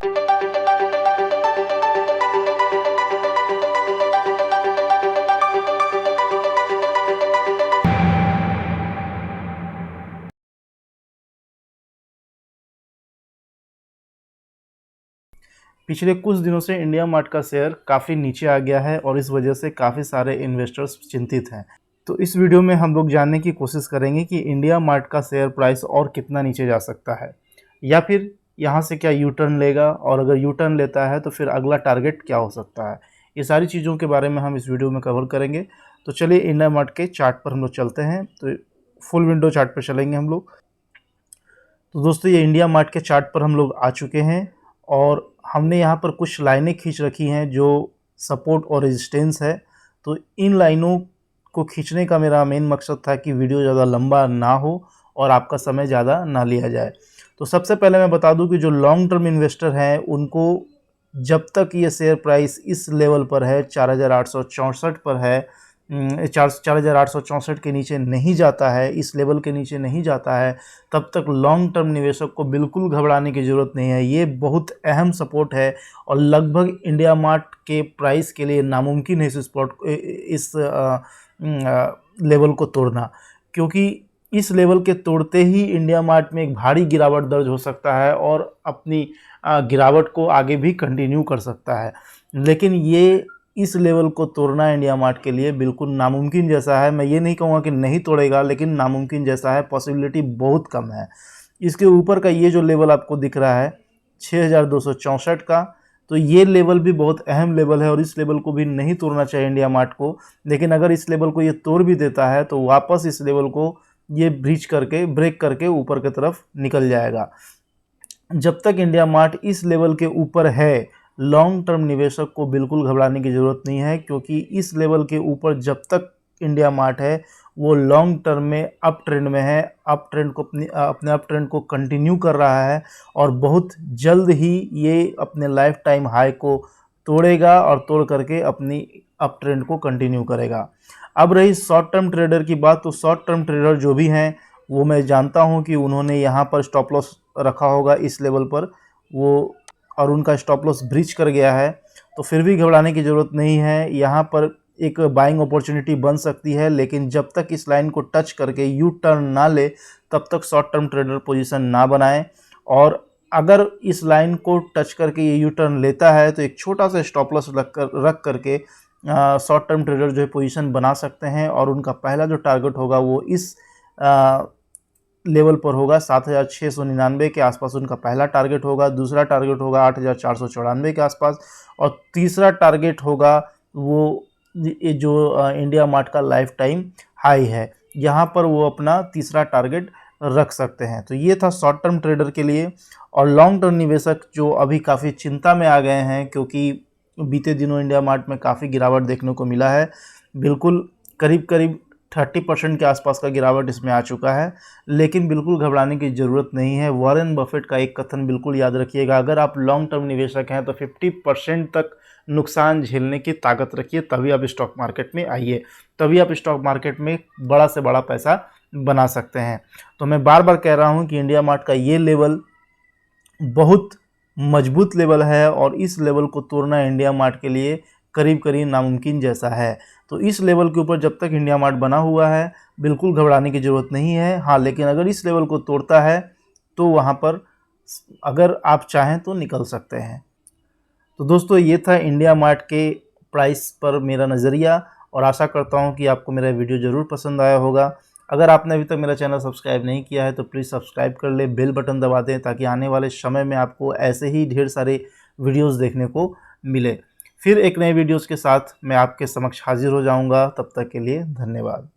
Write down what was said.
पिछले कुछ दिनों से इंडिया मार्ट का शेयर काफ़ी नीचे आ गया है और इस वजह से काफ़ी सारे इन्वेस्टर्स चिंतित हैं। तो इस वीडियो में हम लोग जानने की कोशिश करेंगे कि इंडिया मार्ट का शेयर प्राइस और कितना नीचे जा सकता है, या फिर यहाँ से क्या यू टर्न लेगा, और अगर यू टर्न लेता है तो फिर अगला टारगेट क्या हो सकता है। ये सारी चीज़ों के बारे में हम इस वीडियो में कवर करेंगे। तो चलिए इंडिया मार्ट के चार्ट पर हम लोग चलते हैं। तो फुल विंडो चार्ट पर चलेंगे हम लोग। तो दोस्तों ये इंडिया मार्ट के चार्ट पर हम लोग आ चुके हैं और हमने यहाँ पर कुछ लाइनें खींच रखी हैं जो सपोर्ट और रेजिस्टेंस है। तो इन लाइनों को खींचने का मेरा मेन मकसद था कि वीडियो ज़्यादा लंबा ना हो और आपका समय ज़्यादा ना लिया जाए। तो सबसे पहले मैं बता दूं कि जो लॉन्ग टर्म इन्वेस्टर हैं उनको जब तक ये शेयर प्राइस इस लेवल पर है 4,864 पर है, 4,864 के नीचे नहीं जाता है, इस लेवल के नीचे नहीं जाता है, तब तक लॉन्ग टर्म निवेशक को बिल्कुल घबराने की ज़रूरत नहीं है। ये बहुत अहम सपोर्ट है और लगभग इंडिया मार्ट के प्राइस के लिए नामुमकिन है इस लेवल को तोड़ना, क्योंकि इस लेवल के तोड़ते ही इंडिया मार्ट में एक भारी गिरावट दर्ज हो सकता है और अपनी गिरावट को आगे भी कंटिन्यू कर सकता है। लेकिन ये इस लेवल को तोड़ना इंडिया मार्ट के लिए बिल्कुल नामुमकिन जैसा है। मैं ये नहीं कहूँगा कि नहीं तोड़ेगा, लेकिन नामुमकिन जैसा है, पॉसिबिलिटी बहुत कम है। इसके ऊपर का ये जो लेवल आपको दिख रहा है 6,264 का, तो ये लेवल भी बहुत अहम लेवल है और इस लेवल को भी नहीं तोड़ना चाहिए इंडिया मार्ट को। लेकिन अगर इस लेवल को ये तोड़ भी देता है तो वापस इस लेवल को ये ब्रेक करके ऊपर की तरफ निकल जाएगा। जब तक इंडिया मार्ट इस लेवल के ऊपर है, लॉन्ग टर्म निवेशक को बिल्कुल घबराने की ज़रूरत नहीं है, क्योंकि इस लेवल के ऊपर जब तक इंडिया मार्ट है वो लॉन्ग टर्म में अप ट्रेंड में है, अपने अप ट्रेंड को कंटिन्यू कर रहा है और बहुत जल्द ही ये अपने लाइफ टाइम हाई को तोड़ेगा और तोड़ करके अपनी अप ट्रेंड को कंटिन्यू करेगा। अब रही शॉर्ट टर्म ट्रेडर की बात, तो शॉर्ट टर्म ट्रेडर जो भी हैं वो मैं जानता हूं कि उन्होंने यहाँ पर स्टॉप लॉस रखा होगा इस लेवल पर, वो और उनका स्टॉप लॉस ब्रीच कर गया है। तो फिर भी घबराने की ज़रूरत नहीं है, यहाँ पर एक बाइंग अपॉर्चुनिटी बन सकती है, लेकिन जब तक इस लाइन को टच करके यू टर्न ना ले तब तक शॉर्ट टर्म ट्रेडर पोजीशन ना बनाएं। और अगर इस लाइन को टच करके ये यू टर्न लेता है तो एक छोटा सा स्टॉप लॉस रख करके शॉर्ट टर्म ट्रेडर जो है पोजीशन बना सकते हैं और उनका पहला जो टारगेट होगा वो इस लेवल पर होगा। 7,699 के आसपास उनका पहला टारगेट होगा, दूसरा टारगेट होगा 8,494 के आसपास और तीसरा टारगेट होगा वो ये जो इंडिया मार्ट का लाइफ टाइम हाई है, यहाँ पर वो अपना तीसरा टारगेट रख सकते हैं। तो ये था शॉर्ट टर्म ट्रेडर के लिए। और लॉन्ग टर्म निवेशक जो अभी काफ़ी चिंता में आ गए हैं, क्योंकि बीते दिनों इंडिया मार्ट में काफ़ी गिरावट देखने को मिला है, बिल्कुल करीब करीब 30% के आसपास का गिरावट इसमें आ चुका है। लेकिन बिल्कुल घबराने की ज़रूरत नहीं है। वॉरेन बफेट का एक कथन बिल्कुल याद रखिएगा, अगर आप लॉन्ग टर्म निवेशक हैं तो 50% तक नुकसान झेलने की ताकत रखिए, तभी आप स्टॉक मार्केट में आइए, तभी आप स्टॉक मार्केट में बड़ा से बड़ा पैसा बना सकते हैं। तो मैं बार बार कह रहा हूँ कि इंडिया मार्ट का ये लेवल बहुत मजबूत लेवल है और इस लेवल को तोड़ना इंडिया मार्ट के लिए करीब करीब नामुमकिन जैसा है। तो इस लेवल के ऊपर जब तक इंडिया मार्ट बना हुआ है बिल्कुल घबराने की ज़रूरत नहीं है। हाँ, लेकिन अगर इस लेवल को तोड़ता है तो वहाँ पर अगर आप चाहें तो निकल सकते हैं। तो दोस्तों ये था इंडिया मार्ट के प्राइस पर मेरा नज़रिया और आशा करता हूँ कि आपको मेरा वीडियो ज़रूर पसंद आया होगा। अगर आपने अभी तक मेरा चैनल सब्सक्राइब नहीं किया है तो प्लीज़ सब्सक्राइब कर ले, बेल बटन दबा दें ताकि आने वाले समय में आपको ऐसे ही ढेर सारे वीडियोस देखने को मिले। फिर एक नए वीडियोस के साथ मैं आपके समक्ष हाजिर हो जाऊंगा। तब तक के लिए धन्यवाद।